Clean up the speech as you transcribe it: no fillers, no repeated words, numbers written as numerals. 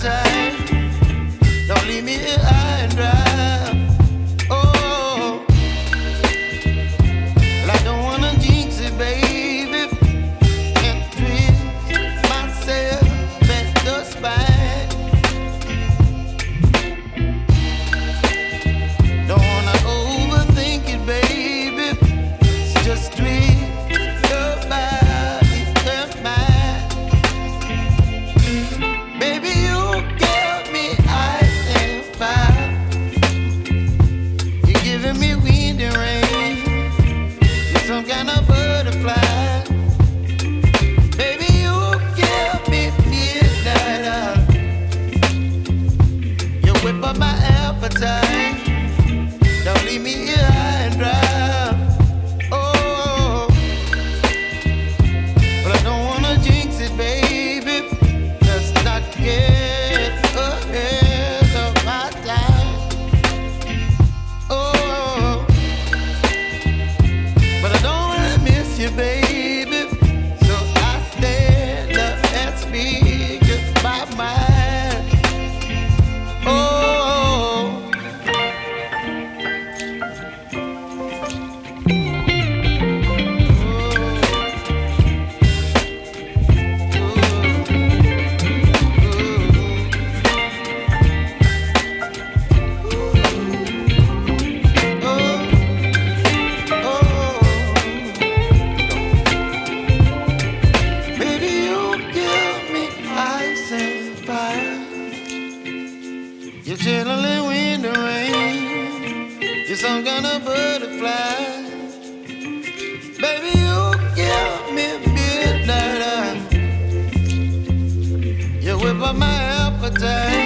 appetite. Don't leave me here high and dry. Oh, well, I don't wanna jinx it, baby, and twist myself at the spine. Don't wanna overthink it, baby. It's just twist your body and mine. Baby, you give me ice and fire. You're giving me wind and rain. You're some kind of butterfly. Baby, you give me midnight. You whip up my appetite. Don't leave me here high and dry. Oh, but I don't wanna jinx it, baby. Let's not get ahead of my time. Oh, but I don't wanna miss you, baby. So I stand up and speak my mind. Oh. Baby, you give me ice and fire. You're chilling wind and rain. You're some kind of butterfly. Baby, you give me midnight. You whip up my appetite.